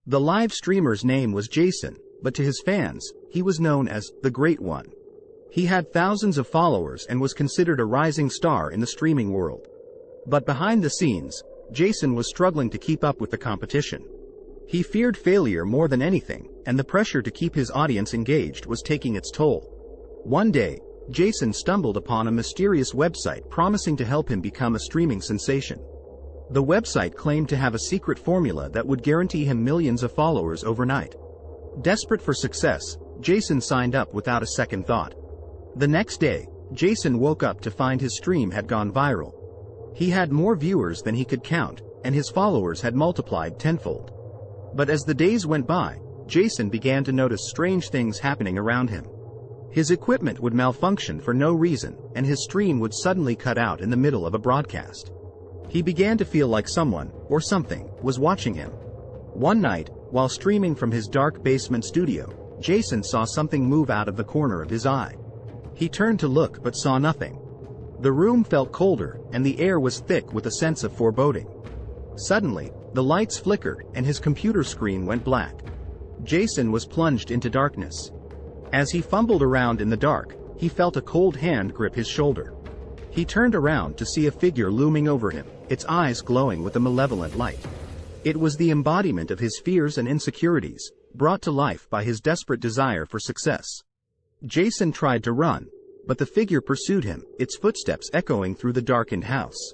The live streamer's name was Jason, but to his fans, he was known as the Great One. He had thousands of followers and was considered a rising star in the streaming world. But behind the scenes, Jason was struggling to keep up with the competition. He feared failure more than anything, and the pressure to keep his audience engaged was taking its toll. One day, Jason stumbled upon a mysterious website promising to help him become a streaming sensation. The website claimed to have a secret formula that would guarantee him millions of followers overnight. Desperate for success, Jason signed up without a second thought. The next day, Jason woke up to find his stream had gone viral. He had more viewers than he could count, and his followers had multiplied tenfold. But as the days went by, Jason began to notice strange things happening around him. His equipment would malfunction for no reason, and his stream would suddenly cut out in the middle of a broadcast. He began to feel like someone, or something, was watching him. One night, while streaming from his dark basement studio, Jason saw something move out of the corner of his eye. He turned to look but saw nothing. The room felt colder, and the air was thick with a sense of foreboding. Suddenly, the lights flickered and his computer screen went black. Jason was plunged into darkness. As he fumbled around in the dark, he felt a cold hand grip his shoulder. He turned around to see a figure looming over him, its eyes glowing with a malevolent light. It was the embodiment of his fears and insecurities, brought to life by his desperate desire for success. Jason tried to run, but the figure pursued him, its footsteps echoing through the darkened house.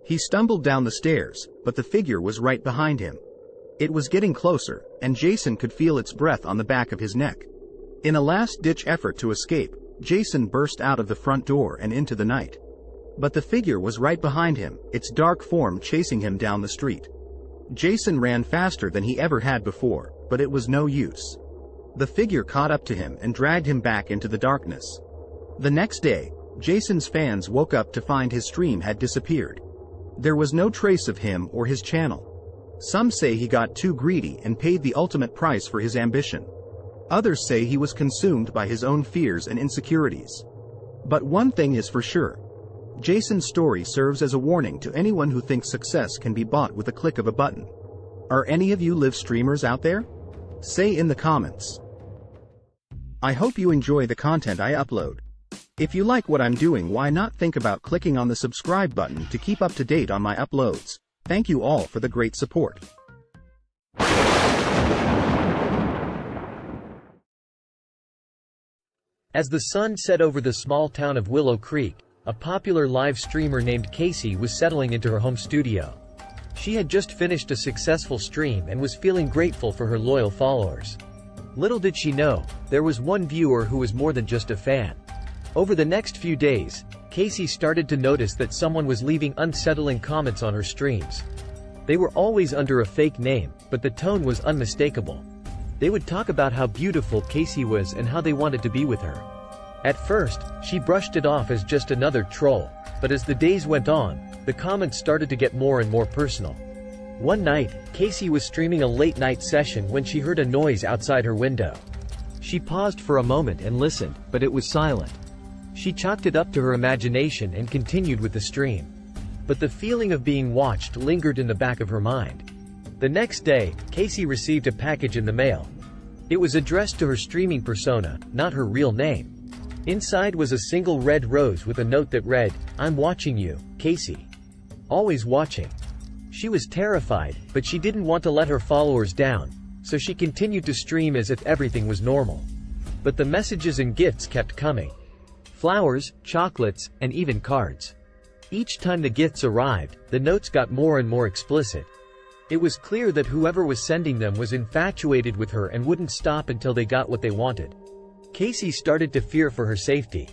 He stumbled down the stairs, but the figure was right behind him. It was getting closer, and Jason could feel its breath on the back of his neck. In a last-ditch effort to escape, Jason burst out of the front door and into the night. But the figure was right behind him, its dark form chasing him down the street. Jason ran faster than he ever had before, but it was no use. The figure caught up to him and dragged him back into the darkness. The next day, Jason's fans woke up to find his stream had disappeared. There was no trace of him or his channel. Some say he got too greedy and paid the ultimate price for his ambition. Others say he was consumed by his own fears and insecurities. But one thing is for sure. Jason's story serves as a warning to anyone who thinks success can be bought with a click of a button. Are any of you live streamers out there? Say in the comments. I hope you enjoy the content I upload. If you like what I'm doing, why not think about clicking on the subscribe button to keep up to date on my uploads. Thank you all for the great support. As the sun set over the small town of Willow Creek, a popular live streamer named Casey was settling into her home studio. She had just finished a successful stream and was feeling grateful for her loyal followers. Little did she know, there was one viewer who was more than just a fan. Over the next few days, Casey started to notice that someone was leaving unsettling comments on her streams. They were always under a fake name, but the tone was unmistakable. They would talk about how beautiful Casey was and how they wanted to be with her. At first, she brushed it off as just another troll, but as the days went on, the comments started to get more and more personal. One night, Casey was streaming a late-night session when she heard a noise outside her window. She paused for a moment and listened, but it was silent. She chalked it up to her imagination and continued with the stream. But the feeling of being watched lingered in the back of her mind. The next day, Casey received a package in the mail. It was addressed to her streaming persona, not her real name. Inside was a single red rose with a note that read, "I'm watching you, Casey. Always watching." She was terrified, but she didn't want to let her followers down, so she continued to stream as if everything was normal. But the messages and gifts kept coming. Flowers, chocolates, and even cards. Each time the gifts arrived, the notes got more and more explicit. It was clear that whoever was sending them was infatuated with her and wouldn't stop until they got what they wanted. Casey started to fear for her safety.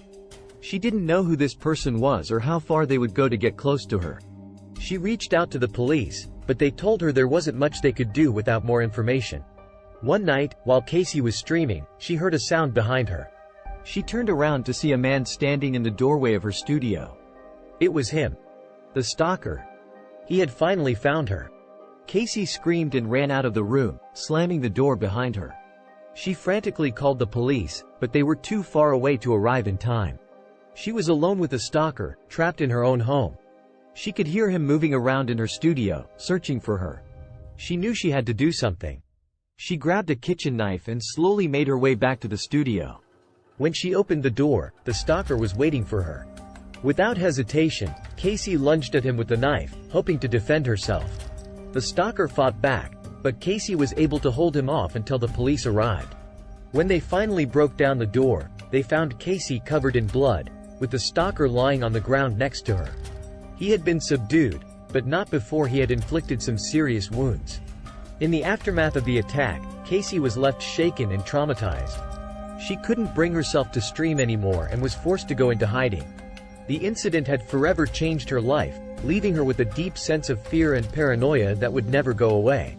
She didn't know who this person was or how far they would go to get close to her. She reached out to the police, but they told her there wasn't much they could do without more information. One night, while Casey was streaming, she heard a sound behind her. She turned around to see a man standing in the doorway of her studio. It was him. The stalker. He had finally found her. Casey screamed and ran out of the room, slamming the door behind her. She frantically called the police, but they were too far away to arrive in time. She was alone with the stalker, trapped in her own home. She could hear him moving around in her studio, searching for her. She knew she had to do something. She grabbed a kitchen knife and slowly made her way back to the studio. When she opened the door, the stalker was waiting for her. Without hesitation, Casey lunged at him with the knife, hoping to defend herself. The stalker fought back, but Casey was able to hold him off until the police arrived. When they finally broke down the door, they found Casey covered in blood, with the stalker lying on the ground next to her. He had been subdued, but not before he had inflicted some serious wounds. In the aftermath of the attack, Casey was left shaken and traumatized. She couldn't bring herself to stream anymore and was forced to go into hiding. The incident had forever changed her life, leaving her with a deep sense of fear and paranoia that would never go away.